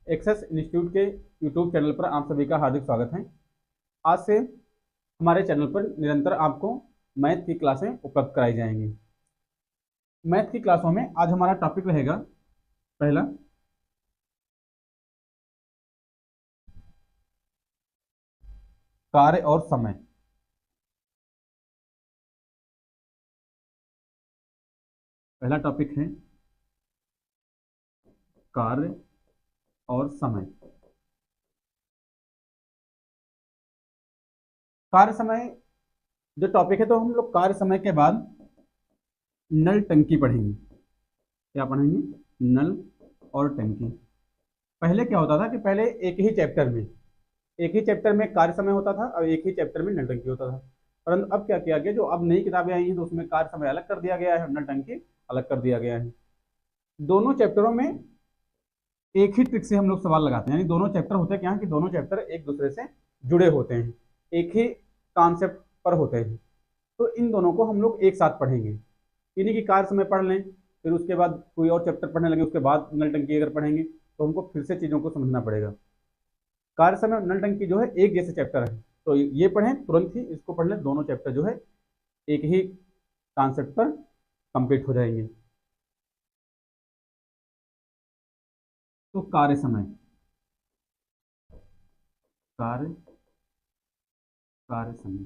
Access institute के YouTube channel पर आप सभी का हार्दिक स्वागत है। आज से हमारे चैनल पर निरंतर आपको मैथ की क्लासें उपलब्ध कराई जाएंगी। मैथ की क्लासों में आज हमारा टॉपिक रहेगा पहला कार्य और समय। पहला टॉपिक है कार्य और समय। कार्य समय जो टॉपिक है, तो हम लोग कार्य समय के बाद नल टंकी पढ़ेंगे। क्या पढ़ेंगे? नल और टंकी। पहले क्या होता था कि पहले एक ही चैप्टर में कार्य समय होता था और एक ही चैप्टर में नल टंकी होता था। परंतु अब क्या किया गया, जो अब नई किताबें आई हैं तो उसमें कार्य समय अलग कर दिया गया है और नल टंकी अलग कर दिया गया है। दोनों चैप्टरों में एक ही ट्रिक से हम लोग सवाल लगाते हैं, यानी दोनों चैप्टर होते क्या है कि दोनों चैप्टर एक दूसरे से जुड़े होते हैं, एक ही कॉन्सेप्ट पर होते हैं। तो इन दोनों को हम लोग एक साथ पढ़ेंगे। यानी कि कार्य समय पढ़ लें, फिर उसके बाद कोई और चैप्टर पढ़ने लगे, उसके बाद नल टंकी अगर पढ़ेंगे तो हमको फिर से चीज़ों को समझना पड़ेगा। कार्य समय और नल टंकी जो है एक जैसे चैप्टर है, तो ये पढ़ें, तुरंत ही इसको पढ़ लें। दोनों चैप्टर जो है एक ही कॉन्सेप्ट पर कंप्लीट हो जाएंगे। तो कार्य समय, कार्य कार्य समय।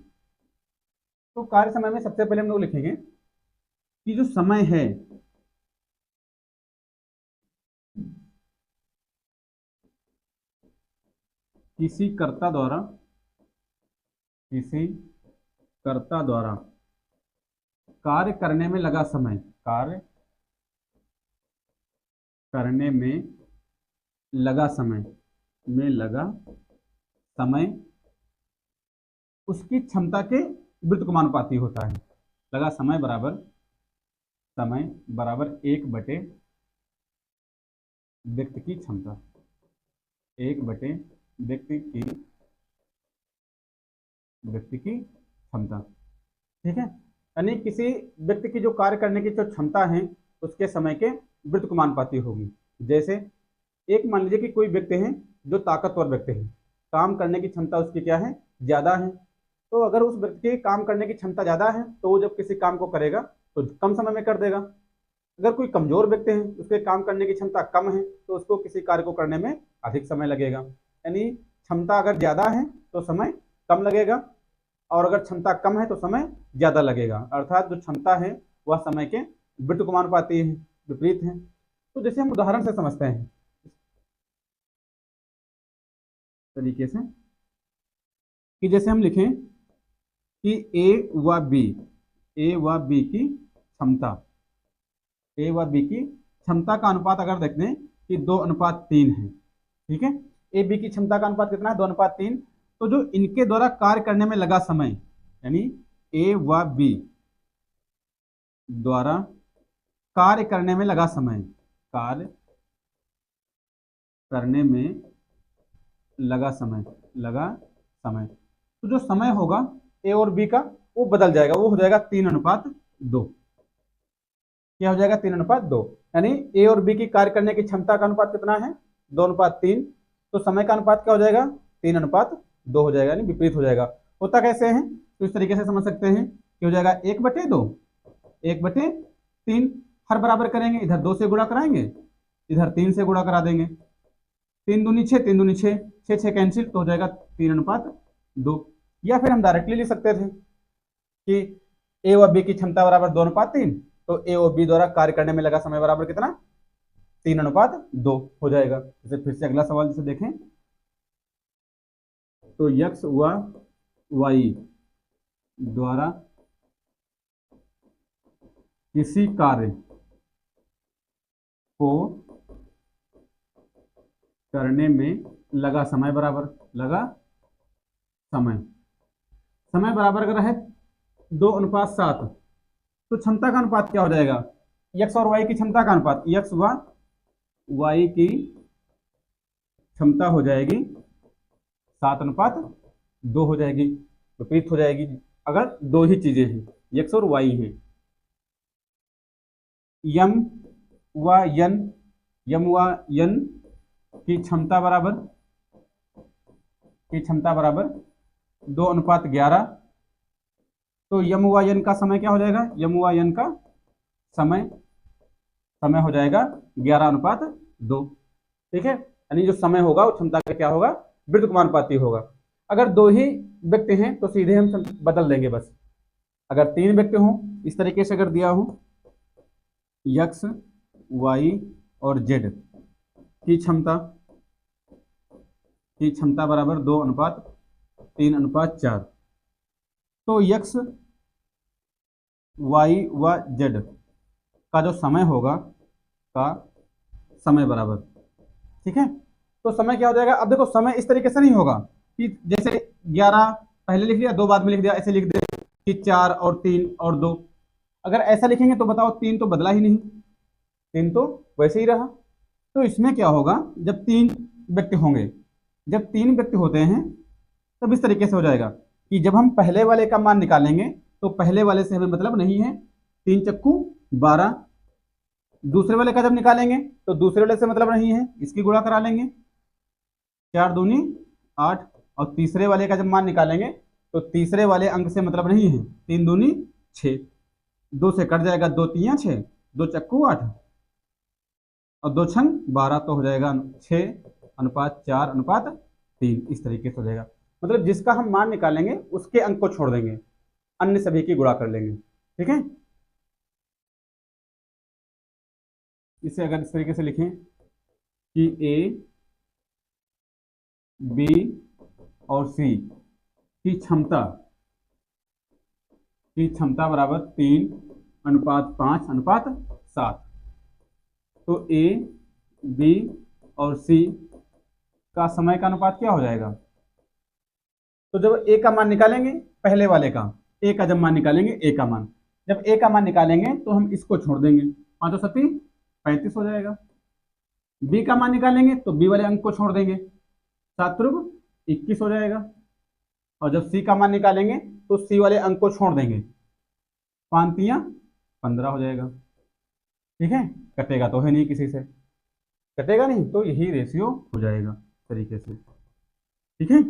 तो कार्य समय में सबसे पहले हम लोग लिखेंगे कि जो समय है किसी कर्ता द्वारा कार्य करने में लगा समय, कार्य करने में लगा समय उसकी क्षमता के व्युत्क्रमानुपाती होता है। लगा समय बराबर 1/, व्यक्ति की क्षमता, 1/, व्यक्ति की क्षमता। ठीक है, यानी किसी व्यक्ति की जो कार्य करने की जो क्षमता है उसके समय के व्युत्क्रमानुपाती होगी। जैसे एक मान लीजिए कि कोई व्यक्ति है जो ताकतवर व्यक्ति है, काम करने की क्षमता उसकी क्या है? ज्यादा है। तो अगर उस व्यक्ति की काम करने की क्षमता ज्यादा है तो वो जब किसी काम को करेगा तो कम समय में कर देगा। अगर कोई कमजोर व्यक्ति है, उसके काम करने की क्षमता कम है, तो उसको किसी कार्य को करने में अधिक समय लगेगा। यानी क्षमता अगर ज्यादा है तो समय कम लगेगा, और अगर क्षमता कम है तो समय ज्यादा लगेगा। अर्थात जो क्षमता है वह समय के व्युत्क्रमानुपाती है, विपरीत है। तो जैसे हम उदाहरण से समझते हैं तरीके से, कि जैसे हम लिखें कि ए व बी की क्षमता का अनुपात अगर देखते हैं कि 2:3 है। ठीक है, ए बी की क्षमता का अनुपात कितना है? 2:3। तो जो इनके द्वारा कार्य करने में लगा समय, यानी ए व बी द्वारा कार्य करने में लगा समय, तो जो समय होगा ए और बी का वो बदल जाएगा, वो हो जाएगा 3:2। क्या हो जाएगा? 3:2। यानी ए और बी की कार्य करने की क्षमता का अनुपात कितना है? 2:3। तो समय का अनुपात क्या हो जाएगा? 3:2 हो जाएगा, यानी विपरीत हो जाएगा। होता कैसे है? तो इस तरीके से समझ सकते हैं कि हो जाएगा 1/2, 1/3। हर बराबर करेंगे, इधर 2 से गुणा कराएंगे, इधर 3 से गुणा करा देंगे। 3 दूनी 6, 3 दूनी 6, 6 कैंसिल, तो हो जाएगा 3:2। या फिर हम डायरेक्टली लिख सकते थे कि ए व बी की क्षमता बराबर 2:3, तो ए और बी द्वारा कार्य करने में लगा समय बराबर कितना? 3:2 हो जाएगा। जैसे फिर से अगला सवाल जैसे देखें, तो यक्स व वाई द्वारा किसी कार्य को करने में लगा समय बराबर समय बराबर अगर है 2:7, तो क्षमता का अनुपात क्या हो जाएगा? यक्स और वाई की क्षमता का अनुपात, यक्स व वाई की क्षमता हो जाएगी 7:2 हो जाएगी, विपरीत हो जाएगी। अगर दो ही चीजें हैं, यक्स और वाई हैं। यम व यन की क्षमता बराबर 2:11। तो यम व यन का समय क्या हो जाएगा, यम व यन का समय हो जाएगा 11:2। ठीक है, यानी जो समय होगा वो क्षमता का क्या होगा, वृत्त समानुपाती होगा। अगर दो ही व्यक्ति हैं तो सीधे हम बदल देंगे बस। अगर तीन व्यक्ति हों, इस तरीके से अगर दिया हो x y और z की क्षमता बराबर 2:3:4, तो x y व z का जो समय होगा का समय बराबर, ठीक है। तो समय क्या हो जाएगा, अब देखो समय इस तरीके से नहीं होगा कि जैसे 11 पहले लिख दिया 2 बाद में लिख दिया, ऐसे लिख दे कि 4 और 3 और 2। अगर ऐसा लिखेंगे तो बताओ 3 तो बदला ही नहीं, 3 तो वैसे ही रहा। तो इसमें क्या होगा, जब 3 व्यक्ति होंगे, जब 3 व्यक्ति होते हैं तब इस तरीके से हो जाएगा कि जब हम पहले वाले का मान निकालेंगे तो पहले वाले से हमें मतलब नहीं है, 3 चक्कू 12। दूसरे वाले का जब निकालेंगे तो दूसरे वाले से मतलब नहीं है, इसकी गुणा करा लेंगे, 4 दूनी 8। और तीसरे वाले का जब मान निकालेंगे तो तीसरे वाले अंक से मतलब नहीं है, 3 दूनी 6, 2 से कट जाएगा, 2 3 6, 2 चक्कू 8 और 2 छंग 12, तो हो जाएगा 6:4:3। इस तरीके से हो जाएगा, मतलब जिसका हम मान निकालेंगे उसके अंक को छोड़ देंगे, अन्य सभी की गुणा कर लेंगे। ठीक है, इसे अगर इस तरीके से लिखें कि ए बी और सी की क्षमता बराबर 3:5:7। तो ए बी और सी का समय का अनुपात क्या हो जाएगा, तो जब ए का मान निकालेंगे पहले वाले का, ए का जब मान निकालेंगे, ए का मान जब ए का मान निकालेंगे तो हम इसको छोड़ देंगे, 5 और 7 35 हो जाएगा। बी का मान निकालेंगे तो बी वाले अंक को छोड़ देंगे, 7 21 हो जाएगा। और जब सी का मान निकालेंगे तो सी वाले अंक को छोड़ देंगे, 5 3 15 हो जाएगा। ठीक है, कटेगा तो है नहीं, किसी से कटेगा नहीं, तो यही रेशियो हो जाएगा तरीके से। ठीक है,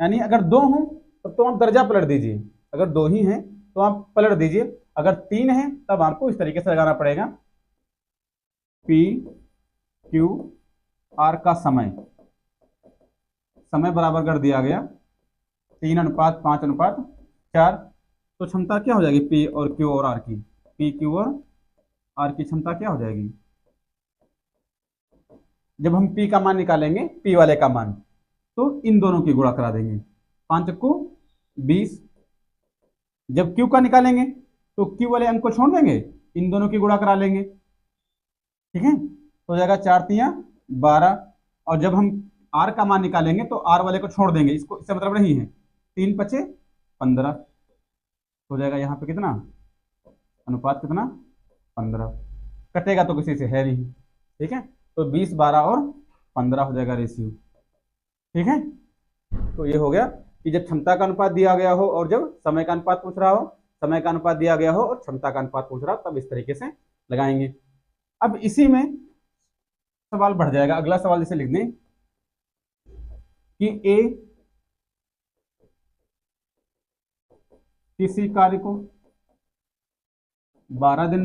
यानी अगर 2 हो तब तो आप दर्जा पलट दीजिए, अगर 2 ही हैं तो आप पलट दीजिए, अगर 3 हैं तब आपको इस तरीके से लगाना पड़ेगा, पी क्यू आर का समय बराबर कर दिया गया 3:5:4। तो क्षमता क्या हो जाएगी, पी और क्यू और आर की, पी क्यू और आर की क्षमता क्या हो जाएगी, जब हम पी का मान निकालेंगे, पी वाले का मान, तो इन दोनों की गुणा करा देंगे, 5 चक्कू 20। जब क्यू का निकालेंगे तो क्यू वाले अंक को छोड़ देंगे, इन दोनों की गुणा करा लेंगे। ठीक है, तो हो जाएगा 4 3 12। और जब हम आर का मान निकालेंगे तो आर वाले को छोड़ देंगे, इसको इससे मतलब नहीं है, 3 5 15 हो जाएगा। यहाँ पे कितना अनुपात, कितना 15, कटेगा तो किसी से है नहीं। ठीक है, तो 20 12 और 15 हो जाएगा रेशियो। ठीक है, तो ये हो गया कि जब क्षमता का अनुपात दिया गया हो और जब समय का अनुपात पूछ रहा हो, समय का अनुपात दिया गया हो और क्षमता का अनुपात पूछ रहा हो, तब इस तरीके से लगाएंगे। अब इसी में सवाल बढ़ जाएगा, अगला सवाल जैसे लिख दें कि ए किसी कार्य को 12 दिन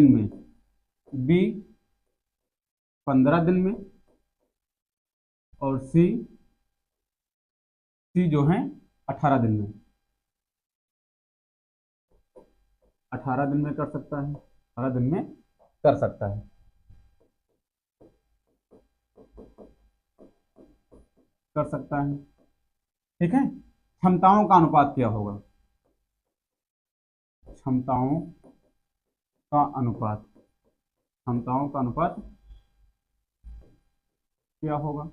में बी 15 दिन में और सी जो है 18 दिन में, 18 दिन में कर सकता है, 18 दिन में कर सकता है। ठीक है, क्षमताओं का अनुपात क्या होगा, क्षमताओं का अनुपात क्या होगा।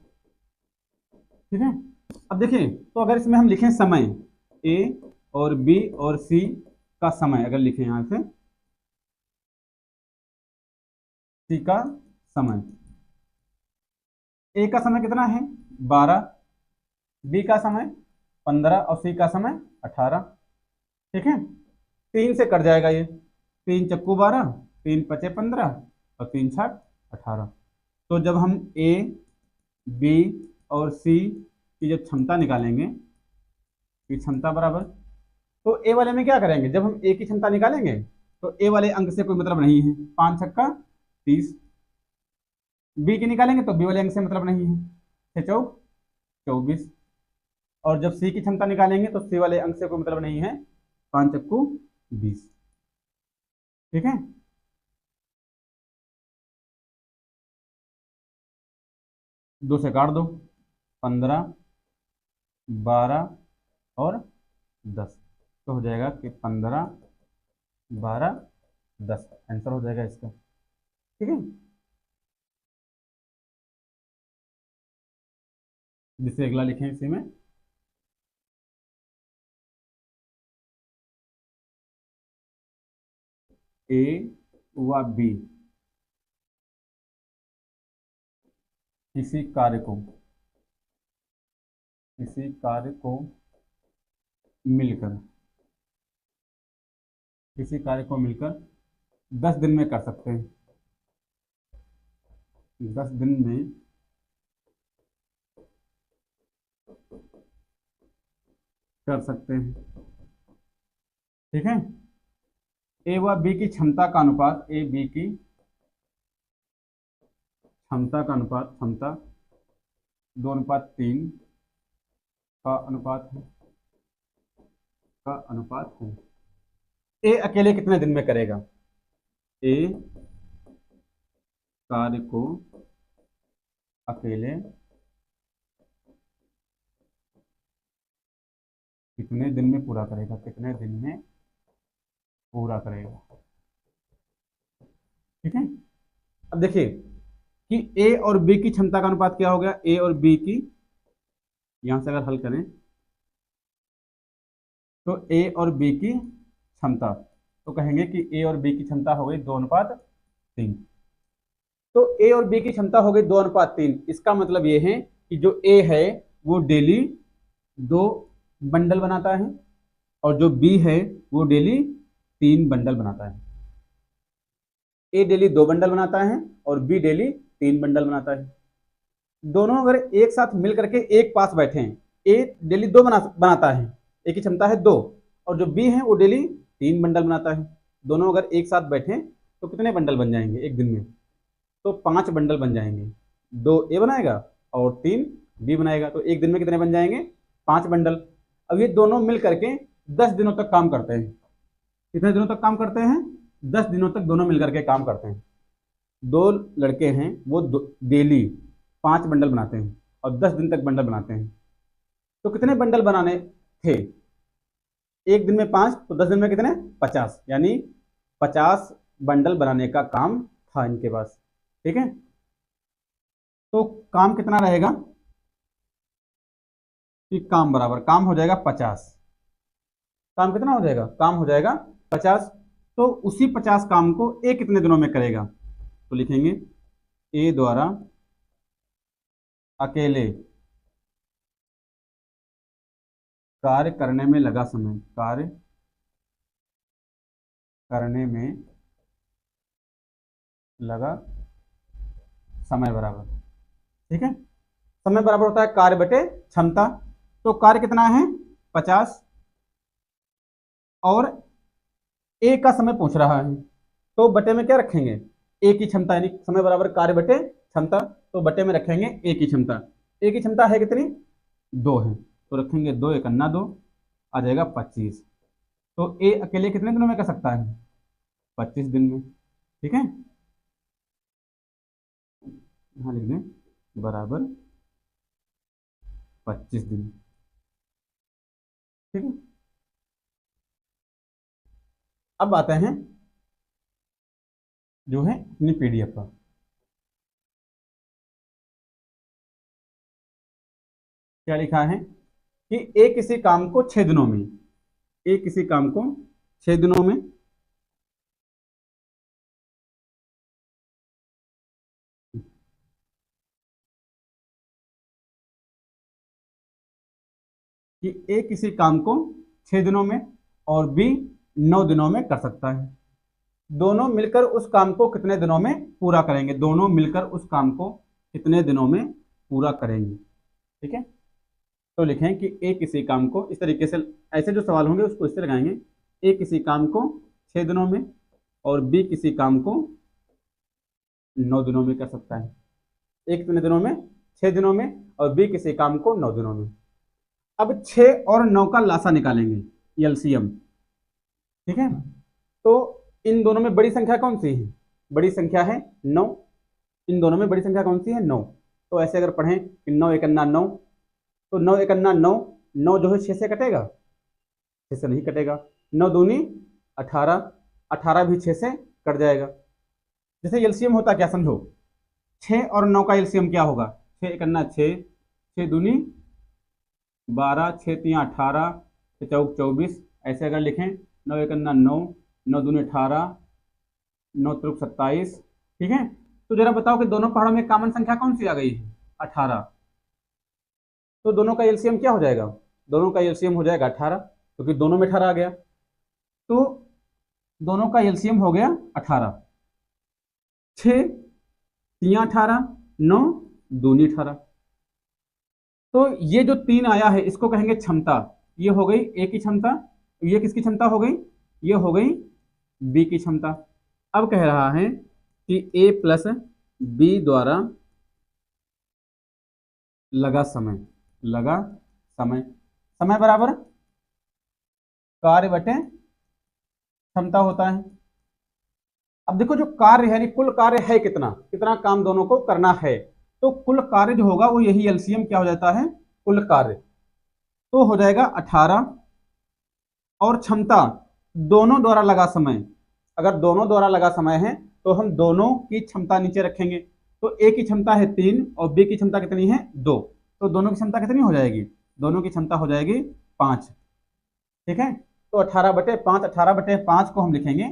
ठीक है, अब देखिए, तो अगर इसमें हम लिखें समय, ए और बी और सी का समय अगर लिखें, यहां से सी का समय, ए का समय कितना है 12, बी का समय 15 और सी का समय 18। ठीक है, 3 से कट जाएगा ये, 3 चक्कू 12, 3 5 15 और 3 6 18। तो जब हम ए, बी और सी की जब क्षमता निकालेंगे, कि क्षमता बराबर, तो ए वाले में क्या करेंगे, जब हम ए की क्षमता निकालेंगे तो ए वाले अंक से कोई मतलब नहीं है, 5 छक्का 30। बी की निकालेंगे तो बी वाले अंक से मतलब नहीं है, 6 चौक 24। और जब सी की क्षमता निकालेंगे तो सी वाले अंक से कोई मतलब नहीं है, 5 चक्कू 20। ठीक है। दो से काट दो, 15, 12 और 10, तो हो जाएगा कि 15, 12, 10 आंसर हो जाएगा इसका। ठीक है। जिससे अगला लिखें इसी में, ए व बी किसी कार्य को, किसी कार्य को मिलकर, किसी कार्य को मिलकर 10 दिन में कर सकते हैं, 10 दिन में कर सकते हैं। ठीक है। ए व बी की क्षमता का अनुपात, ए बी की क्षमता का अनुपात, क्षमता 2:3 का अनुपात है, का अनुपात है। ए अकेले कितने दिन में करेगा, ए कार्य को अकेले कितने दिन में पूरा करेगा, कितने दिन में पूरा करेगा। ठीक है। अब देखिए कि ए और बी की क्षमता का अनुपात क्या हो गया, ए और बी की, यहां से अगर हल करें तो ए और बी की क्षमता, तो कहेंगे कि ए और बी की क्षमता हो गई 2:3। तो ए और बी की क्षमता हो गई 2:3, इसका मतलब ये है कि जो ए है वो डेली 2 बंडल बनाता है और जो बी है वो डेली 3 बंडल बनाता है। ए डेली 2 बंडल बनाता है और बी डेली 3 बंडल बनाता है। दोनों अगर एक साथ मिल करके एक पास बैठे हैं, ए डेली 2 बनाता है, ए की क्षमता है 2, और जो बी है वो डेली 3 बंडल बनाता है। दोनों अगर एक साथ बैठे तो कितने बंडल बन जाएंगे एक दिन में, तो 5 बंडल बन जाएंगे। 2 ए बनाएगा और 3 बी बनाएगा, तो एक दिन में कितने बन जाएंगे, 5 बंडल। अब ये दोनों मिल करके 10 दिनों तक काम करते हैं। कितने दिनों तक काम करते हैं, 10 दिनों तक दोनों मिल करके काम करते हैं। 2 लड़के हैं वो डेली 5 बंडल बनाते हैं और 10 दिन तक बंडल बनाते हैं। तो कितने बंडल बनाने थे, एक दिन में 5, तो 10 दिन में कितने, 50, यानी 50 बंडल बनाने का काम था इनके पास। ठीक है। तो काम कितना रहेगा, कि काम बराबर काम हो जाएगा 50। काम कितना हो जाएगा, काम हो जाएगा 50। तो उसी 50 काम को ए कितने दिनों में करेगा, तो लिखेंगे ए द्वारा अकेले कार्य करने में लगा समय, कार्य करने में लगा समय बराबर। ठीक है। समय बराबर होता है कार्य बटे क्षमता। तो कार्य कितना है 50 और ए का समय पूछ रहा है, तो बटे में क्या रखेंगे, ए की क्षमता, यानी समय बराबर कार्य बटे क्षमता, तो बटे में रखेंगे ए की क्षमता। ए की क्षमता है कितनी, 2 है, तो रखेंगे 2 × 2 आ जाएगा 25। तो ए अकेले कितने दिनों में कर सकता है, 25 दिन में। ठीक है। यहाँ लिख दें बराबर 25 दिन। ठीक है। अब आते हैं जो है अपनी पीडीएफ पर। क्या लिखा है कि ए किसी काम को 6 दिनों में, ए किसी काम को 6 दिनों में कि ए किसी काम को 6 दिनों में और बी 9 दिनों में कर सकता है। दोनों मिलकर उस काम को कितने दिनों में पूरा करेंगे, दोनों मिलकर उस काम को कितने दिनों में पूरा करेंगे। ठीक है, तो लिखें कि ए किसी काम को, इस तरीके से ऐसे जो सवाल होंगे उसको इससे लगाएंगे, ए किसी काम को 6 दिनों में और बी किसी काम को 9 दिनों में कर सकता है। ए कितने दिनों में, 6 दिनों में, और बी किसी काम को 9 दिनों में। अब 6 और 9 का लासा निकालेंगे, एलसीएम। ठीक है, तो इन दोनों में बड़ी संख्या कौन सी है, बड़ी संख्या है 9। इन दोनों में बड़ी संख्या कौन सी है, 9। तो ऐसे अगर पढ़ें कि 9 एकन्ना 9, तो 9 एकन्ना 9, 9 जो है 6 से कटेगा, 6 से नहीं कटेगा। 9 दूनी 18, 18 भी 6 से कट जाएगा। जैसे एलसीएम होता क्या समझो, 6 और 9 का एलसीएम क्या होगा, 6 एकन्ना 6, 6 दूनी 12, 6 तिया 18, 6 चौक 24। ऐसे अगर लिखें 9 एकन्ना 9, 9 दूनी 18, 9 त्रिक 27। ठीक है, तो जरा बताओ कि दोनों पहाड़ों में कॉमन संख्या कौन सी आ गई है, 18। तो दोनों का एलसीएम क्या हो जाएगा, दोनों का एलसीएम हो जाएगा 18, क्योंकि दोनों में 18 आ गया। तो दोनों का एलसीएम हो गया 18। 6 तिया 18, 9 दूनी 18। तो ये जो 3 आया है इसको कहेंगे क्षमता। ये हो गई ए की क्षमता, ये किसकी क्षमता हो गई, ये हो गई बी की क्षमता। अब कह रहा है कि ए प्लस बी द्वारा लगा समय, लगा समय, समय बराबर कार्य बटे क्षमता होता है। अब देखो जो कार्य है, यानी कुल कार्य है कितना, कितना काम दोनों को करना है, तो कुल कार्य जो होगा वो यही एलसीएम क्या हो जाता है, कुल कार्य। तो हो जाएगा 18 और क्षमता दोनों द्वारा लगा समय। अगर दोनों द्वारा लगा समय है तो हम दोनों की क्षमता नीचे रखेंगे। तो ए की क्षमता है 3 और बी की क्षमता कितनी है 2, तो दोनों की क्षमता कितनी हो जाएगी, दोनों की क्षमता हो जाएगी 5। ठीक है, तो 18/5, 18/5 को हम लिखेंगे,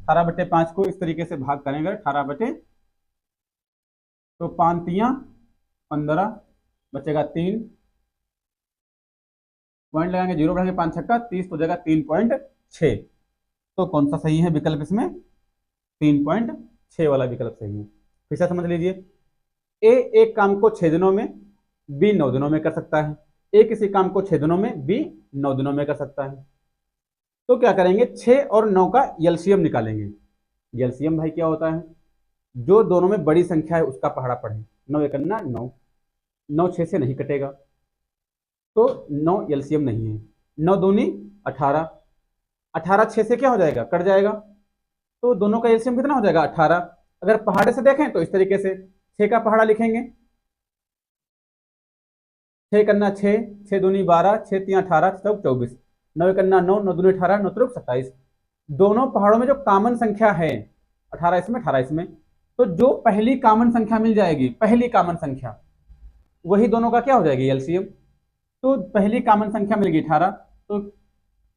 18/5 को इस तरीके से भाग करेंगे, 18 बटे, तो 5 तिया 15, बचेगा 3, पॉइंट लगाएंगे, 0 बढ़ाएंगे, 5 छक्का 30, तो जगह 3.6। तो कौन सा सही है विकल्प इसमें, 3.6 वाला विकल्प सही है। फिर से समझ लीजिए, ए एक काम को 6 दिनों में, बी 9 दिनों में कर सकता है। ए किसी काम को 6 दिनों में, बी 9 दिनों में कर सकता है। तो क्या करेंगे, 6 और 9 का एलसीएम निकालेंगे। एलसीएम भाई क्या होता है, जो दोनों में बड़ी संख्या है उसका पहाड़ा पढ़े। 9 एकन्ना 9, 9 6 से नहीं कटेगा, तो 9 एलसीएम नहीं है। 9 दूनी 18, 18 6 से क्या हो जाएगा, कट जाएगा, तो दोनों का एलसीएम कितना हो जाएगा 18। अगर पहाड़े से देखें तो इस तरीके से 6 का पहाड़ा लिखेंगे, 6 कन्ना 6, 6 दूनी 12, 6 तिया 18, 6 24, 9 कन्ना 9, 9 दूनी 18, 9 त्रिक 27। दोनों पहाड़ों में जो कॉमन संख्या है 18 इसमें 18 इसमें, तो जो पहली कॉमन संख्या मिल जाएगी, पहली कॉमन संख्या, वही दोनों का क्या हो जाएगी एलसीएम। तो पहली कॉमन संख्या मिल गई 18, तो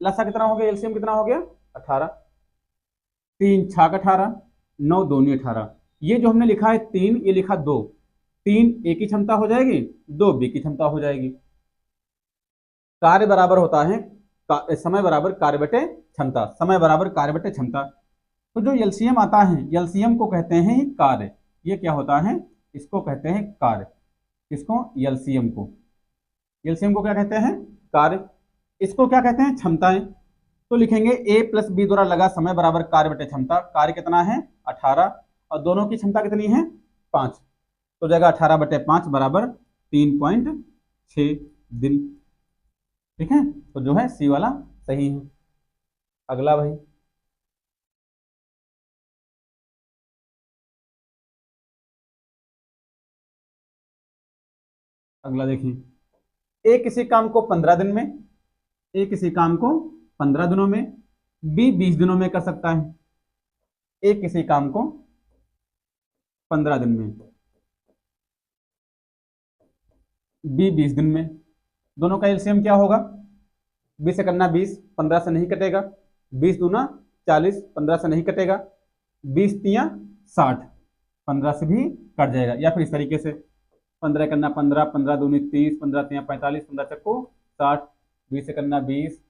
लसा कितना हो गया, एलसीएम कितना हो गया 18। 3 छाक 18, 9 दूनी 18। ये जो हमने लिखा है 3, ये लिखा 2, 3 ए की क्षमता हो जाएगी, 2 बी की क्षमता हो जाएगी। कार्य बराबर होता है समय बराबर कार्य बटे क्षमता, समय बराबर कार्य बटे क्षमता। तो जो एलसीएम आता है, एलसीएम को कहते हैं कार्य। ये क्या होता है, इसको कहते हैं कार्य, इसको एलसीएम को, एलसीएम को क्या कहते हैं, कार्य। इसको क्या कहते हैं, क्षमताएं। तो लिखेंगे ए प्लस बी द्वारा लगा समय बराबर कार्य बटे क्षमता। कार्य कितना है 18 और दोनों की क्षमता कितनी है 5, तो जगह 18/5 बराबर 3.6 दिन। ठीक है, तो जो है सी वाला सही है। अगला भाई, अगला देखिए, ए किसी काम को 15 दिन में, ए किसी काम को 15 दिनों में, बी 20 दिनों में कर सकता है। ए किसी काम को 15 दिन में, बी 20 दिन में, दोनों का एलसीएम क्या होगा, 20 से करना 20, 15 से नहीं कटेगा, 20 दूना 40, 15 से नहीं कटेगा, 20 तिया 60, 15 से भी कट जाएगा। या फिर इस तरीके से 15 करना 15, 15 दूनी 30, 15 तिया 45, 15 चक्को 60, 20 से करना 20,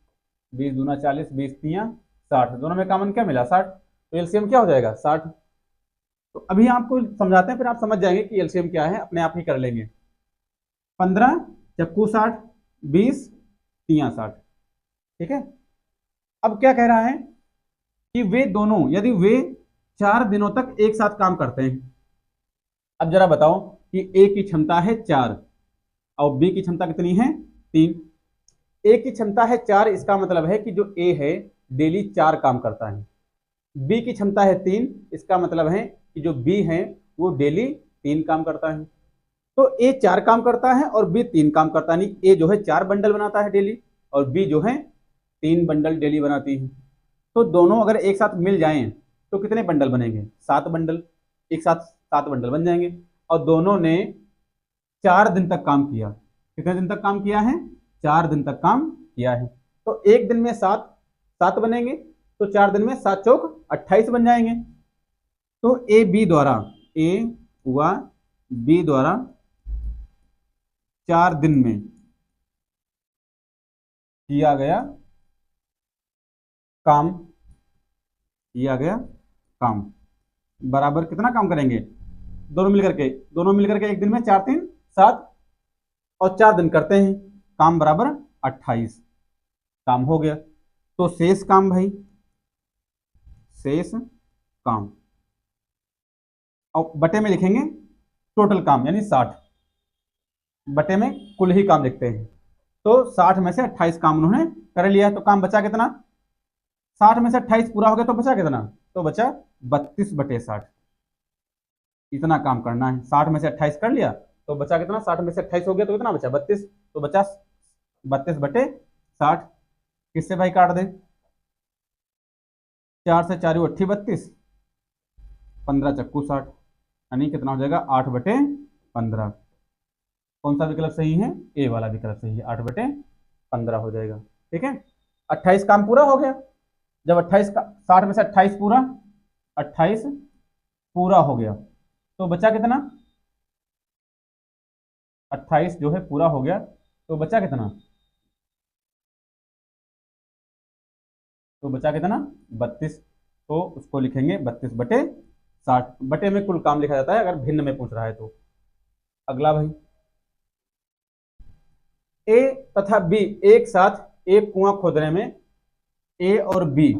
20 दूना 40, 20 तिया 60, दोनों में कॉमन क्या मिला 60। तो एलसीएम क्या हो जाएगा 60। तो अभी आपको समझाते हैं, फिर आप समझ जाएंगे कि एलसीएम क्या है, अपने आप ही कर लेंगे। 15 चक्कू 60, 20 तियां 60। ठीक है। अब क्या कह रहा है कि वे दोनों, यदि वे 4 दिनों तक एक साथ काम करते हैं। अब जरा बताओ कि ए की क्षमता है 4 और बी की क्षमता कितनी है 3। ए की क्षमता है 4, इसका मतलब है कि जो ए है डेली 4 काम करता है। बी की क्षमता है 3, इसका मतलब है कि जो बी है वो डेली 3 काम करता है। तो ए 4 काम करता है और बी 3 काम करता है, नहीं ए जो है 4 बंडल बनाता है डेली और बी जो है 3 बंडल डेली बनाती है। तो दोनों अगर एक साथ मिल जाएं तो कितने बंडल बनेंगे 7 बंडल, एक साथ 7 बंडल बन जाएंगे। और दोनों ने 4 दिन तक काम किया। कितने दिन तक काम किया है 4 दिन तक काम किया है। तो एक दिन में 7 7 बनेंगे, तो 4 दिन में 7 चौक 28 बन जाएंगे। तो ए हुआ बी द्वारा 4 दिन में किया गया काम, किया गया काम बराबर कितना काम करेंगे दोनों मिलकर के एक दिन में 4 3 7 और 4 दिन करते हैं, काम बराबर 28। काम हो गया। तो शेष काम भाई, शेष काम और बटे में लिखेंगे टोटल काम यानी 60, बटे में कुल ही काम लिखते हैं। तो 60 में से 28 काम उन्होंने कर लिया, तो काम बचा कितना 60 में से 28 पूरा हो गया तो बचा कितना, तो बचा 32/60। इतना काम करना है। 60 में से 28 कर लिया तो बचा कितना, 60 में से 28 हो गया तो कितना बचा 32, तो बचा 32/60। किससे भाई काट दें, 4 से 4 8 32, 15 चक्कू 60, यानी कितना हो जाएगा 8/15। कौन सा विकल्प सही है, ए वाला विकल्प सही है, 8/15 हो जाएगा। ठीक है। 28 काम पूरा हो गया। जब 28 का 60 में से 28 पूरा, 28 पूरा हो गया तो बचा कितना, 28 जो है पूरा हो गया तो बचा कितना, तो बचा कितना 32। तो उसको लिखेंगे 32/60। बटे में कुल काम लिखा जाता है अगर भिन्न में पूछ रहा है तो। अगला भाई, ए तथा बी एक साथ एक कुआं खोदने में, ए और बी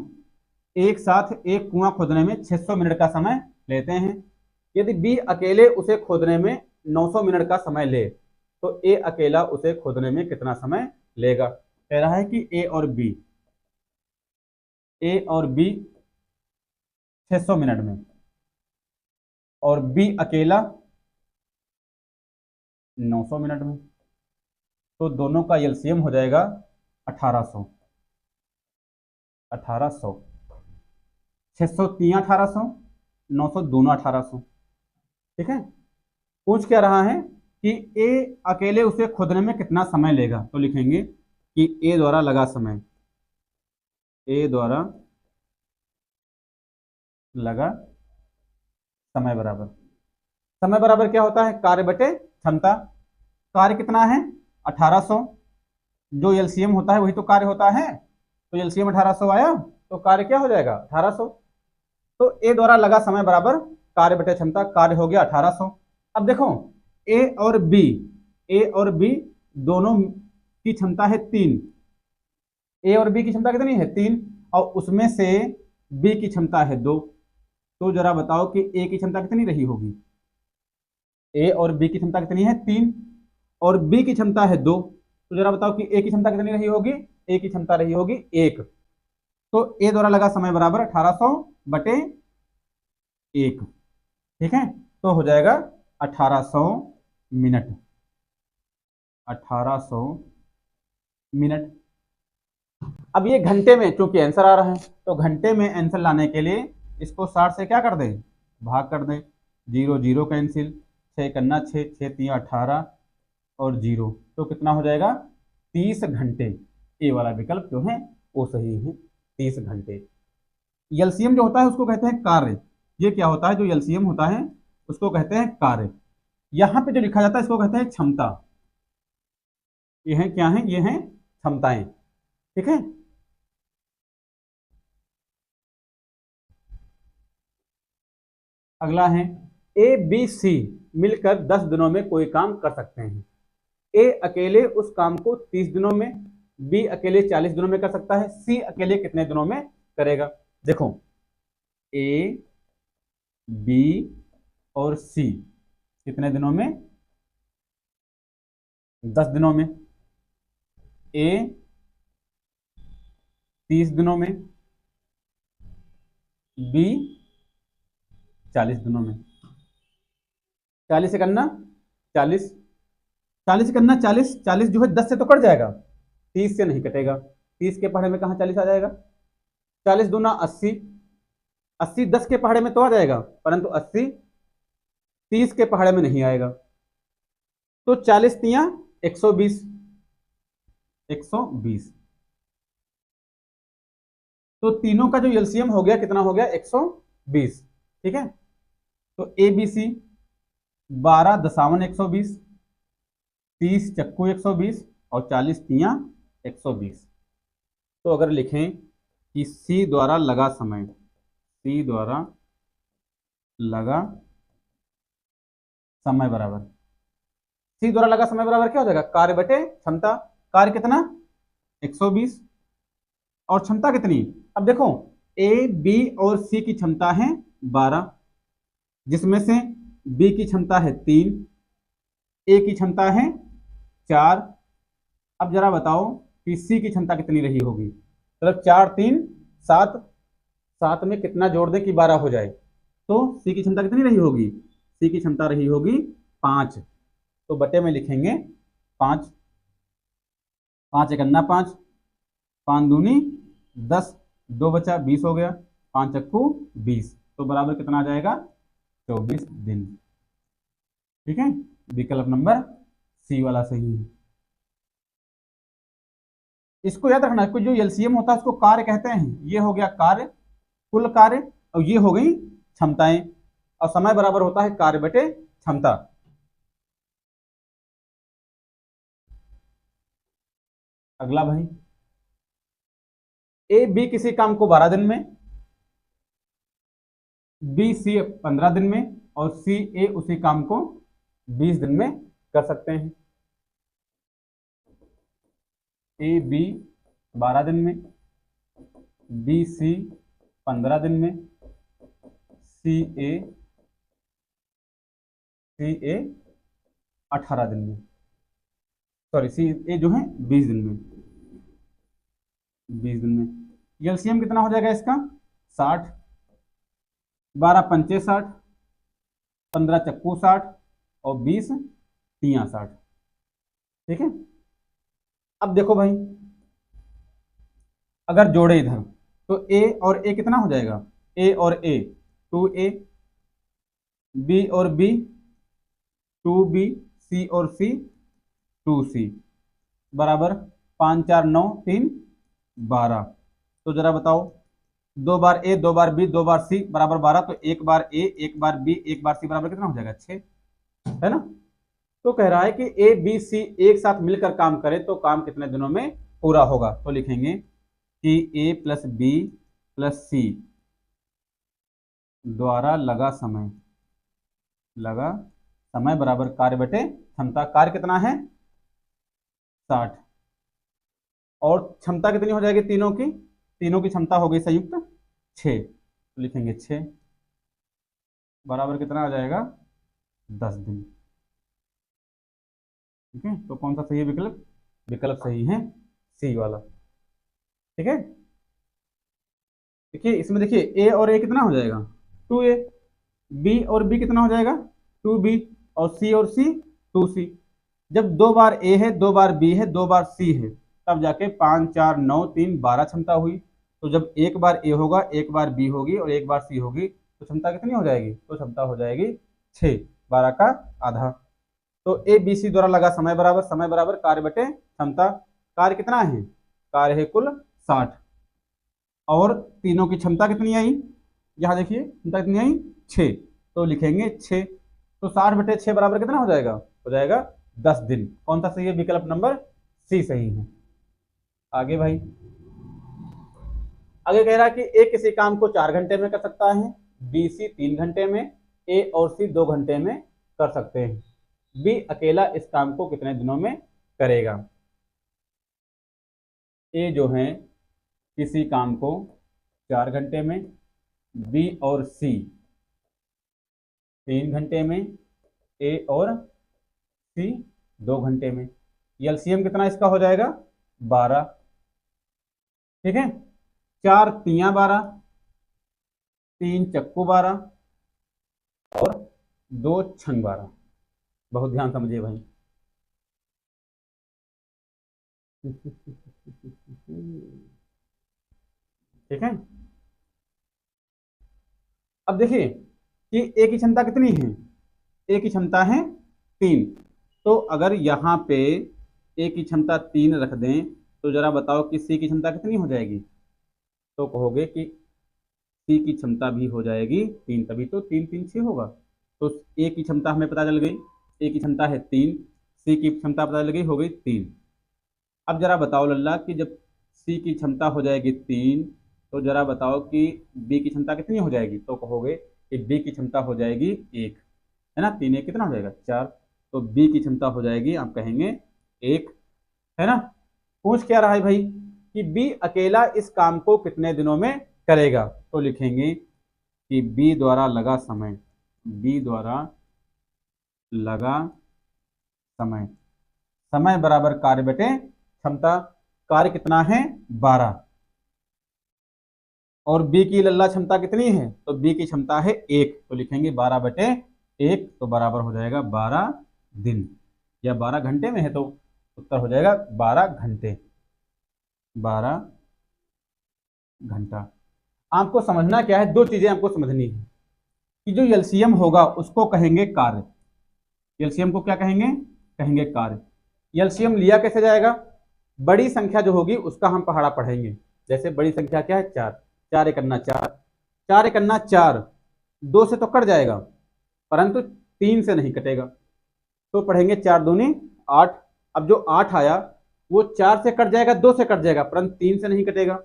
एक साथ एक कुआं खोदने में 600 मिनट का समय लेते हैं। यदि बी अकेले उसे खोदने में 900 मिनट का समय ले तो ए अकेला उसे खोदने में कितना समय लेगा। कह रहा है कि ए और बी 600 मिनट में और बी अकेला 900 मिनट में, तो दोनों का एलसीएम हो जाएगा 1800। 1800 600 3 1800, 900 दोनों 1800। ठीक है। पूछ क्या रहा है कि ए अकेले उसे खोदने में कितना समय लेगा, तो लिखेंगे कि ए द्वारा लगा समय, ए द्वारा लगा समय बराबर क्या होता है, कार्य बटे क्षमता। कार्य कितना है 1800, जो एलसीएम होता है वही तो कार्य होता है, तो एलसीएम 1800 आया तो कार्य क्या हो जाएगा 1800। तो ए द्वारा लगा समय बराबर कार्य बटे क्षमता, कार्य हो गया 1800। अब देखो ए और बी दोनों की क्षमता है 3। ए और बी की क्षमता कितनी है 3 और उसमें से बी की क्षमता है 2। तो जरा बताओ कि ए की क्षमता कितनी रही होगी, ए और बी की क्षमता कितनी है 3 और बी की क्षमता है 2। तो जरा बताओ कि ए की क्षमता कितनी रही होगी, ए की क्षमता रही होगी 1। तो ए द्वारा लगा समय बराबर 1800/1। ठीक है। तो हो जाएगा 1800 मिनट, 1800 मिनट। अब ये घंटे में चूंकि आंसर आ रहा है तो घंटे में आंसर लाने के लिए इसको 60 से क्या कर दें, भाग कर दें। 0 0 कैंसिल, 6 करना 6 6 3 18 और 0, तो कितना हो जाएगा 30 घंटे। ए वाला विकल्प जो है वो सही है, 30 घंटे। एलसीएम जो होता है उसको कहते हैं कार्य। ये क्या होता है, जो एलसीएम होता है उसको कहते हैं कार्य। यहाँ पे जो लिखा जाता है इसको कहते हैं क्षमता। ये है क्या है, ये है क्षमताएं। ठीक है। अगला है ए बी सी मिलकर 10 दिनों में कोई काम कर सकते हैं। ए अकेले उस काम को 30 दिनों में, बी अकेले 40 दिनों में कर सकता है, सी अकेले कितने दिनों में करेगा। देखो ए बी और सी कितने दिनों में, 10 दिनों में। ए 30 दिनों में, बी 40 दिनों में। 40 से करना 40, 40 से करना 40, 40 जो है 10 से तो कट जाएगा, 30 से नहीं कटेगा। 30 के पहाड़े में कहाँ 40 आ जाएगा, 40 दूना 80, 80 10 के पहाड़े में तो आ जाएगा, परंतु 80 30 के पहाड़े में नहीं आएगा। तो 40 तिया 120, 120। तो तीनों का जो एलसीएम हो गया कितना हो गया, 120। ठीक है, तो ए बी सी 12 दशावन 120, 30 चक्कू 120 और 40 तिया 120। तो अगर लिखें कि सी द्वारा लगा समय, सी द्वारा लगा समय बराबर, सी द्वारा लगा समय बराबर क्या हो जाएगा, कार्य बटे क्षमता। कार्य कितना 120 और क्षमता कितनी। अब देखो ए बी और सी की क्षमता है 12, जिसमें से बी की क्षमता है 3, ए की क्षमता है 4। अब जरा बताओ कि सी की क्षमता कितनी रही होगी, मतलब 4 3 7, 7 में कितना जोड़ दें कि 12 हो जाए। तो सी की क्षमता कितनी रही होगी, सी की क्षमता रही होगी 5। तो बटे में लिखेंगे 5, 5 एकन्ना 5, 5 दूनी 10, 2 बचा 20 हो गया, 5 चक्कू 20, तो बराबर कितना आ जाएगा 24 दिन। ठीक है, विकल्प नंबर सी वाला सही है। इसको याद रखना, जो एलसीएम होता है उसको कार्य कहते हैं। ये हो गया कार्य, कुल कार्य, और ये हो गई क्षमताएं, और समय बराबर होता है कार्य बटे क्षमता। अगला भाई, ए बी किसी काम को 12 दिन में, बी सी 15 दिन में और सी ए उसी काम को 20 दिन में कर सकते हैं। ए बी 12 दिन में, बी सी 15 दिन में, सी ए 18 दिन में, सॉरी सी ए जो है 20 दिन में, 20 दिन में। एलसीएम कितना हो जाएगा इसका 60, 12 पंचे 60, 15 चक्कू 60 और 20 तिया 60। ठीक है, अब देखो भाई अगर जोड़े इधर तो ए और ए कितना हो जाएगा, ए और ए 2a, बी और बी 2b, सी और सी 2c, बराबर 5 4 9 3 12। तो जरा बताओ 2 बार ए 2 बार बी 2 बार सी बराबर 12, तो 1 बार ए 1 बार बी 1 बार सी बराबर कितना हो जाएगा 6, है ना। तो कह रहा है कि ए बी सी एक साथ मिलकर काम करे तो काम कितने दिनों में पूरा होगा। तो लिखेंगे कि ए प्लस बी प्लस सी द्वारा लगा समय, लगा समय बराबर कार्य बटे क्षमता। कार्य कितना है 60, और क्षमता कितनी हो जाएगी तीनों की, तीनों की क्षमता हो गई संयुक्त 6। तो लिखेंगे 6 बराबर कितना आ जाएगा 10 दिन। ठीक है, तो कौन सा सही है विकल्प, विकल्प सही है सी वाला। ठीक है, देखिए इसमें देखिए ए और ए कितना हो जाएगा 2a, बी और बी कितना हो जाएगा 2b, और सी और सी 2c। जब 2 बार ए है 2 बार बी है 2 बार सी है, तब जाके 5 4 9 3 12 क्षमता हुई। तो जब एक बार ए होगा, एक बार बी होगी और एक बार सी होगी, तो क्षमता कितनी हो जाएगी, तो क्षमता हो जाएगी 6, 12 का आधा। तो ए बी सी द्वारा लगा समय बराबर, समय बराबर कार्य बटे क्षमता। कार्य कितना है, कार्य है कुल 60, और तीनों की क्षमता कितनी आई, यहाँ देखिए क्षमता कितनी आई 6, तो लिखेंगे 6। तो 60 बटे 6 बराबर कितना हो जाएगा 10 दिन। कौन सा सही है, विकल्प नंबर सी सही है। आगे भाई, आगे कह रहा है कि ए किसी काम को 4 घंटे में कर सकता है, बी सी 3 घंटे में, ए और सी 2 घंटे में कर सकते हैं। बी अकेला इस काम को कितने दिनों में करेगा। ए जो है किसी काम को 4 घंटे में, बी और सी 3 घंटे में, ए और सी 2 घंटे में। एलसीएम कितना इसका हो जाएगा 12। ठीक है, 4 तियां 12, 3 चक्कू 12 और 2 छंग 12। बहुत ध्यान समझिए भाई। ठीक है, अब देखिए कि ए की क्षमता कितनी है। ए की क्षमता है 3। तो अगर यहाँ पे ए की क्षमता 3 रख दें तो जरा बताओ कि सी की क्षमता कितनी हो जाएगी। तो कहोगे कि सी की क्षमता भी हो जाएगी 3, तभी तो 3 3 6 होगा। तो ए की क्षमता हमें पता चल गई, ए की क्षमता है 3, सी की क्षमता पता चल गई, हो गई 3। अब जरा बताओ लल्ला कि जब सी की क्षमता हो जाएगी 3 तो जरा बताओ कि बी की क्षमता कितनी हो जाएगी। तो कहोगे कि बी की क्षमता हो जाएगी 1, है ना। 3 1 कितना हो जाएगा 4। तो बी की क्षमता हो जाएगी, आप कहेंगे 1, है ना। पूछ क्या रहा है भाई कि बी अकेला इस काम को कितने दिनों में करेगा। तो लिखेंगे कि बी द्वारा लगा समय, बी द्वारा लगा समय, समय बराबर कार्य बटे क्षमता। कार्य कितना है 12 और बी की लल्ला क्षमता कितनी है। तो बी की क्षमता है 1, तो लिखेंगे 12 बटे 1, तो बराबर हो जाएगा 12 दिन। या 12 घंटे में है तो उत्तर हो जाएगा 12 घंटे, 12 घंटा। आपको समझना क्या है, 2 चीजें आपको समझनी है कि जो एलसीएम होगा उसको कहेंगे कार्य। एलसीएम को क्या कहेंगे, कहेंगे कार्य। एलसीएम लिया कैसे जाएगा, बड़ी संख्या जो होगी उसका हम पहाड़ा पढ़ेंगे। जैसे बड़ी संख्या क्या है 4, 4 एकन्ना 4, 4 एकन्ना 4, 2 से तो कट जाएगा परंतु 3 से नहीं कटेगा। तो पढ़ेंगे 4 दूनी 8। अब जो 8 आया वो 4 से कट जाएगा, 2 से कट जाएगा परंतु 3 से नहीं कटेगा।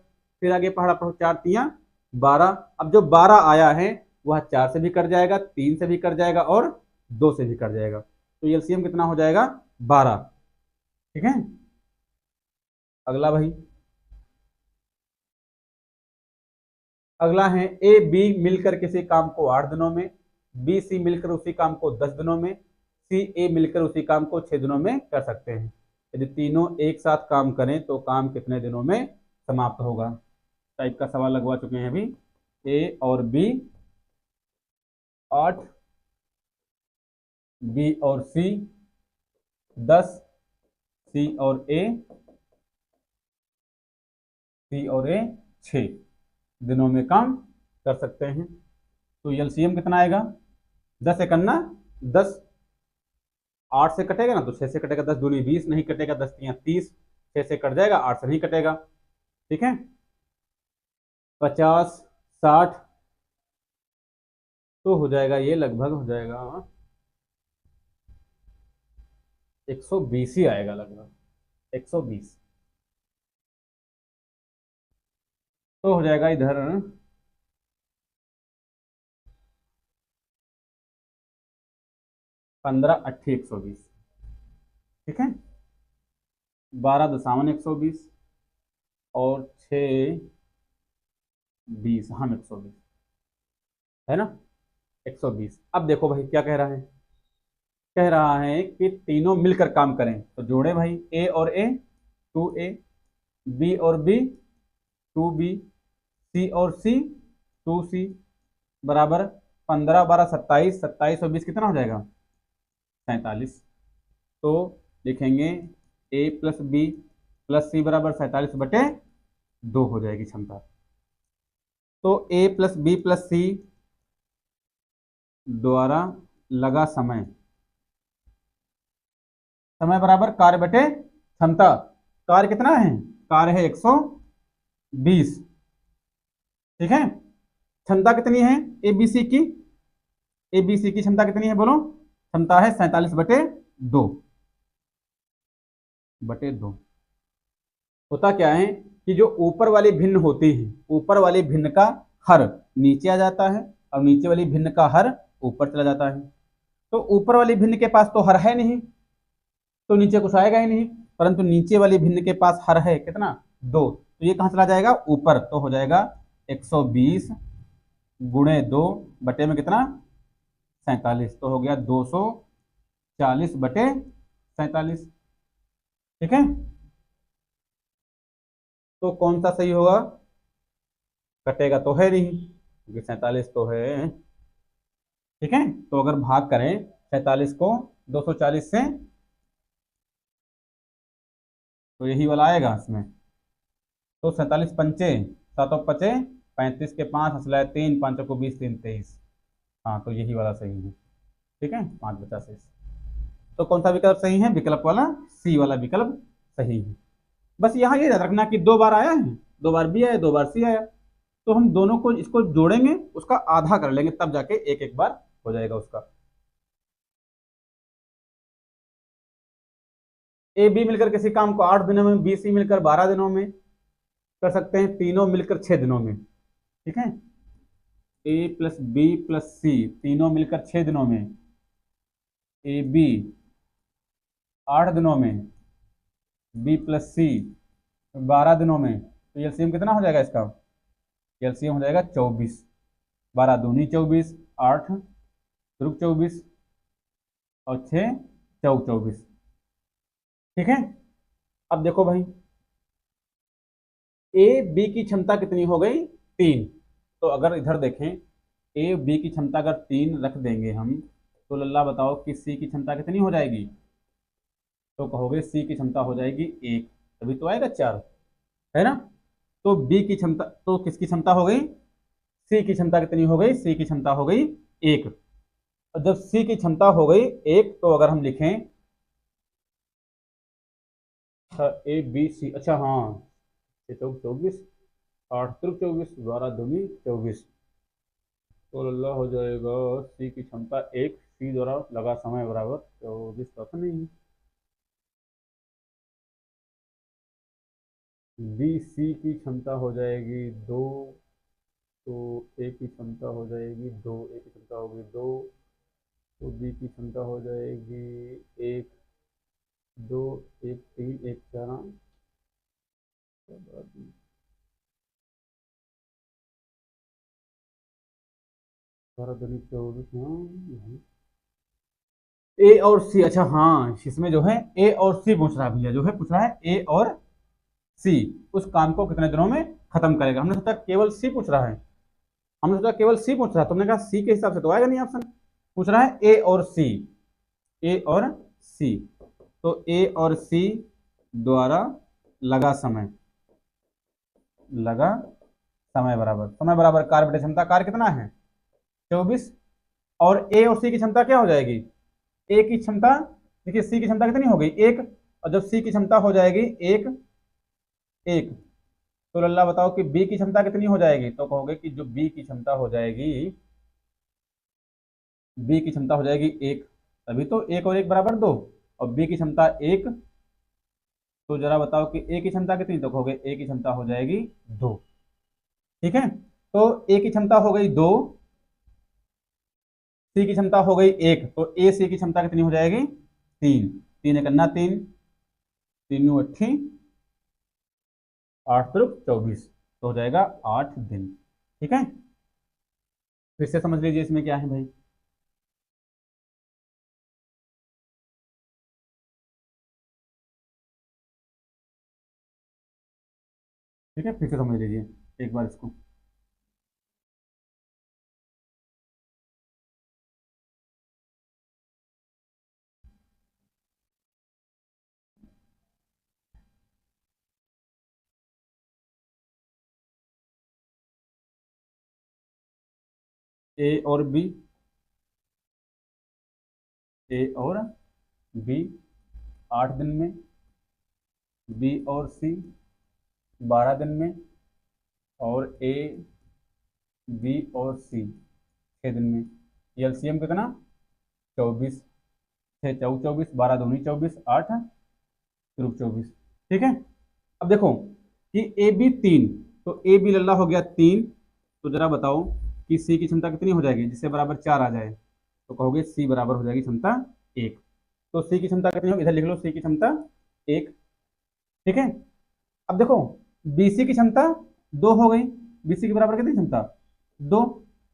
फिर आगे पहाड़ा पढ़ो 4 तियां 12। अब जो 12 आया है वह 4 से भी कट जाएगा, 3 से भी कट जाएगा और 2 से भी कट जाएगा। तो एलसीएम कितना हो जाएगा 12। ठीक है, अगला भाई, अगला है ए बी मिलकर किसी काम को 8 दिनों में, बी सी मिलकर उसी काम को 10 दिनों में, सी ए मिलकर उसी काम को 6 दिनों में कर सकते हैं। यदि तीनों एक साथ काम करें तो काम कितने दिनों में समाप्त होगा। टाइप का सवाल लगवा चुके हैं अभी। ए और बी 8, बी और सी 10, सी और ए 6 दिनों में काम कर सकते हैं। तो एलसीएम कितना आएगा 10 एकन्ना 10, 8 से कटेगा ना तो 6 से कटेगा, 10 दूनी 20 नहीं कटेगा, 10 तियां 30, 6 से कट जाएगा, 8 से नहीं कटेगा। ठीक है, 50 60 तो हो जाएगा, ये लगभग हो जाएगा 120 ही आएगा, लगभग 120 तो हो जाएगा इधर 15 8 120। ठीक है, 12 दशावन 120 और 6 20, हम 120 है ना 120। अब देखो भाई क्या कह रहा है, कह रहा है कि तीनों मिलकर काम करें। तो जोड़े भाई ए और ए 2a, बी और बी 2b, सी और सी 2c बराबर 15 12 27, 27 और 20 कितना हो जाएगा 47। तो लिखेंगे ए प्लस बी प्लस सी बराबर 47 बटे 2 हो जाएगी क्षमता। तो ए प्लस बी प्लस सी द्वारा लगा समय, समय बराबर कार्य बटे क्षमता। कार्य कितना है, कार्य है 120। ठीक है, क्षमता कितनी है एबीसी की, एबीसी की क्षमता कितनी है बोलो, क्षमता है 47 बटे 2 बटे 2। होता क्या है कि जो ऊपर वाली भिन्न होती है, ऊपर वाली भिन्न का हर नीचे आ जाता है और नीचे वाली भिन्न का हर ऊपर चला जाता है। तो ऊपर वाली भिन्न के पास तो हर है नहीं, तो नीचे कुछ आएगा ही नहीं, परंतु नीचे वाली भिन्न के पास हर है कितना, 2, तो ये कहाँ चला जाएगा, ऊपर। तो हो जाएगा 120 गुणे 2 बटे में कितना, 47, तो हो गया 240 बटे 47। ठीक है, तो कौन सा सही होगा, कटेगा तो है नहीं क्योंकि 47 तो है। ठीक है, तो अगर भाग करें 47 को 240 से, तो यही वाला आएगा इसमें। तो 47 पंचे, 7 पचे 35 के 5 हंसलाए 3, 5 को 20, 3 23। हाँ, तो यही वाला सही है। ठीक है, 5 बचा शेष। तो कौन सा विकल्प सही है, विकल्प वाला सी वाला विकल्प सही है। बस यहाँ ये याद रखना कि 2 बार आया है, 2 बार बी आया, 2 बार सी आया, तो हम दोनों को इसको जोड़ेंगे, उसका आधा कर लेंगे, तब जाके एक एक बार हो जाएगा उसका। ए बी मिलकर किसी काम को 8 दिनों में, बी सी मिलकर 12 दिनों में कर सकते हैं, तीनों मिलकर 6 दिनों में। ठीक है, ए प्लस बी प्लस सी तीनों मिलकर 6 दिनों में, ए बी 8 दिनों में, बी प्लस सी 12 दिनों में, तो एलसीएम कितना हो जाएगा इसका, एलसीएम हो जाएगा 24, 12 दूनी 24, 8 त्रिक 24 और 6 चौक 24। ठीक है, अब देखो भाई, ए बी की क्षमता कितनी हो गई, 3। तो अगर इधर देखें, ए बी की क्षमता अगर 3 रख देंगे हम, तो लल्ला बताओ कि सी की क्षमता कितनी हो जाएगी, तो कहोगे सी की क्षमता हो जाएगी 1, तभी तो आएगा 4, है ना। तो बी की क्षमता, तो किसकी क्षमता हो गई, सी की क्षमता कितनी हो गई, सी की क्षमता हो गई 1। और जब सी की क्षमता हो गई 1, तो अगर हम लिखें ए बी सी, अच्छा हाँ, 6 24, 8 त्रिक 24, 12 दूनी 24, तो लल्ला हो जाएगा सी की क्षमता 1, सी द्वारा लगा समय बराबर 24 तक नहीं, बी सी की क्षमता हो जाएगी 2, तो ए की क्षमता हो जाएगी 2, ए की क्षमता होगी 2, तो बी की क्षमता हो जाएगी 1 2 1 3 1 4, 12 दूनी 24। हाँ, ए और सी, अच्छा हाँ, इसमें जो है ए और सी पूछ रहा है भैया, जो है पूछ रहा है ए और सी उस काम को कितने दिनों में खत्म करेगा। हमने सोचा केवल सी पूछ रहा है, हमने सोचा केवल सी पूछ रहा है, तुमने कहा सी के हिसाब से तो आएगा नहीं ऑप्शन, पूछ रहा है ए और सी, ए और सी, तो ए और सी द्वारा लगा समय, लगा समय बराबर, समय बराबर कार्य बटे क्षमता, कार्य कितना है 24, और ए और सी की क्षमता क्या हो जाएगी, ए की क्षमता, देखिए सी की क्षमता कितनी हो गई 1, और जब सी की क्षमता हो जाएगी 1 1, तो लल्ला बताओ कि बी की क्षमता कितनी हो जाएगी, तो कहोगे कि जो बी की क्षमता हो जाएगी, बी की क्षमता हो जाएगी 1, तभी तो 1 और 1 बराबर 2, और बी की क्षमता 1, तो जरा बताओ कि ए की क्षमता कितनी, तो कहोगे ए की क्षमता हो जाएगी 2। ठीक है, तो ए की क्षमता हो गई 2, सी की क्षमता हो गई 1, तो ए सी की क्षमता कितनी हो जाएगी 3, 3 एक अन्ना 3, 3 8 8 त्रिक 24, तो हो जाएगा 8 दिन। ठीक है, फिर से समझ लीजिए इसमें क्या है भाई, ठीक है, फिर से समझ लीजिए एक बार इसको। ए और बी, ए और बी 8 दिन में, बी और सी 12 दिन में, और ए बी और सी 6 दिन में, एलसीएम कितना 24, 6 चौक 24, 12 दूनी 24, 8 त्रिक 24। ठीक है, अब देखो कि ए बी 3, तो ए बी लल्ला हो गया 3, तो जरा बताओ कि सी की क्षमता कितनी हो जाएगी जिससे बराबर 4 आ जाए, तो कहोगे सी बराबर हो जाएगी क्षमता 1। तो सी की क्षमता कितनी होगी, इधर लिख लो सी की क्षमता 1। ठीक है, अब देखो बीसी की क्षमता 2 हो गई। बीसी के बराबर कितनी क्षमता 2।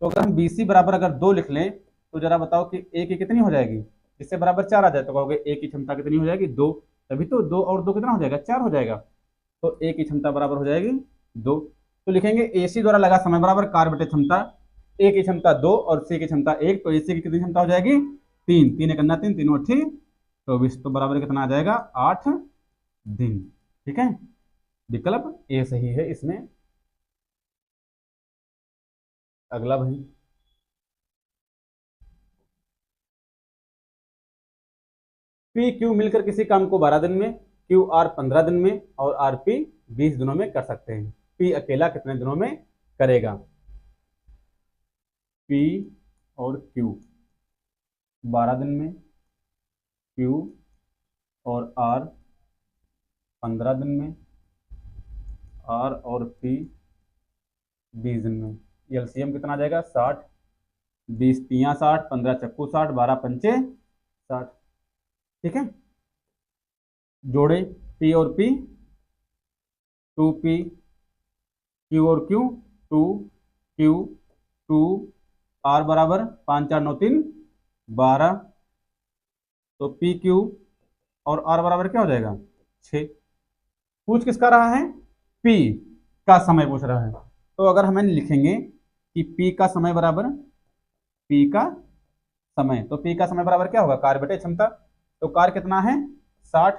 तो अगर हम बीसी बराबर अगर 2 लिख लें तो जरा बताओ कि ए की कितनी हो जाएगी, इससे बराबर 4 आ जाए तो कहोगे ए की क्षमता कितनी हो जाएगी 2। तभी तो 2 और 2 कितना हो जाएगा 4 हो जाएगा। तो ए की क्षमता बराबर हो जाएगी 2। तो लिखेंगे एसी द्वारा लगा समय बराबर कार्य बटे क्षमता। ए की क्षमता 2 और सी की क्षमता 1, तो एसी की कितनी क्षमता हो जाएगी 3। 3 करना 3 3 8 24, तो बराबर कितना आ जाएगा 8 दिन। ठीक है, विकल्प ए सही है इसमें। अगला भाई, पी क्यू मिलकर किसी काम को 12 दिन में, क्यू आर 15 दिन में और आर पी 20 दिनों में कर सकते हैं। पी अकेला कितने दिनों में करेगा। पी और क्यू 12 दिन में, क्यू और आर 15 दिन में, आर और पी 20 दिन में। एलसीएम कितना आ जाएगा 60। 20 तिया 60, 15 चक्कू 60, 12 पंचे 60। ठीक है, जोड़े पी और पी, 2p, क्यू और क्यू 2q, 2r बराबर 5 4 9 3 12। तो पी क्यू और आर बराबर क्या हो जाएगा 6। पूछ किसका रहा है, पी का समय पूछ रहा है। तो अगर हम लिखेंगे कि पी का समय बराबर, पी का समय, तो पी का समय बराबर क्या होगा कार्य बटे क्षमता। तो कार्य कितना है 60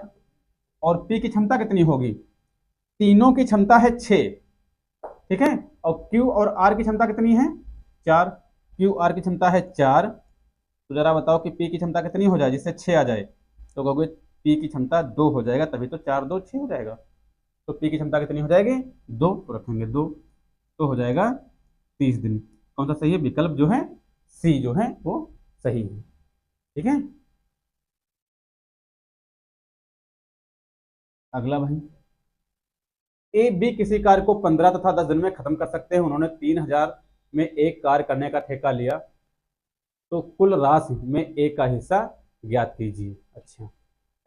और पी की क्षमता कितनी होगी, तीनों की क्षमता है 6। ठीक है, और क्यू और आर की क्षमता कितनी है 4। क्यू आर की क्षमता है 4। तो जरा बताओ कि पी की क्षमता कितनी हो जाए जिससे 6 आ जाए। तो कहोगे पी की क्षमता 2 हो जाएगा, तभी तो 4 2 6 हो जाएगा। तो पी की क्षमता कितनी हो जाएगी 2, तो रखेंगे 2, तो हो जाएगा 30 दिन। कौन सा सही है, विकल्प जो है सी जो है वो सही है। ठीक है, अगला भाई, ए बी किसी कार्य को 15 तथा 10 दिन में खत्म कर सकते हैं। उन्होंने 3000 में एक कार्य करने का ठेका लिया, तो कुल राशि में ए का हिस्सा ज्ञात कीजिए। अच्छा,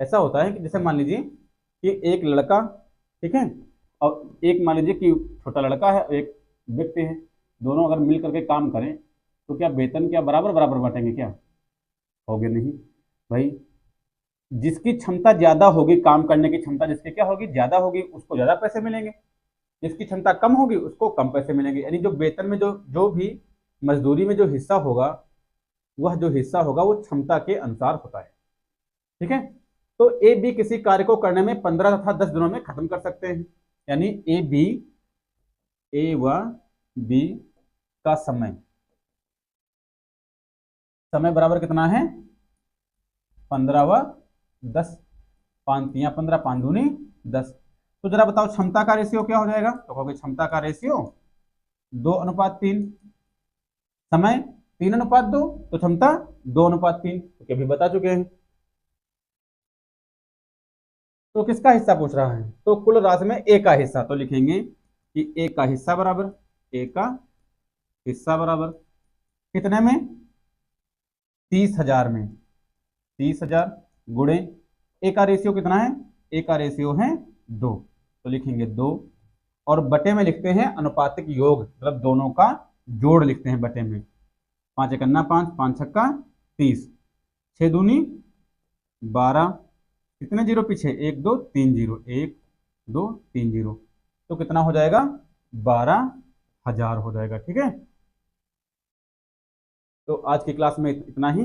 ऐसा होता है कि जैसे मान लीजिए कि एक लड़का, ठीक है, और एक मान लीजिए कि छोटा लड़का है और एक व्यक्ति है, दोनों अगर मिल करके काम करें तो क्या वेतन क्या बराबर बराबर बांटेंगे क्या, होगे नहीं भाई। जिसकी क्षमता ज्यादा होगी, काम करने की क्षमता जिसकी क्या होगी ज्यादा होगी, उसको ज्यादा पैसे मिलेंगे। जिसकी क्षमता कम होगी उसको कम पैसे मिलेंगे। यानी जो वेतन में जो जो भी मजदूरी में जो हिस्सा होगा, वह जो हिस्सा होगा वो क्षमता के अनुसार होता है। ठीक है, तो ए बी किसी कार्य को करने में 15 तथा 10 दिनों में खत्म कर सकते हैं। यानी ए व बी का समय, समय बराबर कितना है 15 व 10, 5 तिया 15, 5 दूनी 10। तो जरा बताओ क्षमता का रेशियो क्या हो जाएगा। तो कहोगे क्षमता का रेशियो 2:3, समय 3:2, तो क्षमता 2:3, तो क्या भी बता चुके हैं। तो किसका हिस्सा पूछ रहा है, तो कुल राशि में ए का हिस्सा। तो लिखेंगे कि ए का हिस्सा बराबर, ए का हिस्सा बराबर कितने में 30,000 में, 30,000 गुणे ए का रेशियो कितना है, ए का रेशियो है 2, तो लिखेंगे 2 और बटे में लिखते हैं अनुपातिक योग, मतलब दोनों का जोड़ लिखते हैं बटे में। 5 एकन्ना 5, 5 छक्का 30, 6 दूनी 12, कितने जीरो पीछे 1 2 3 जीरो, 1 2 3 जीरो, तो कितना हो जाएगा 12,000 हो जाएगा। ठीक है, तो आज की क्लास में इतना ही।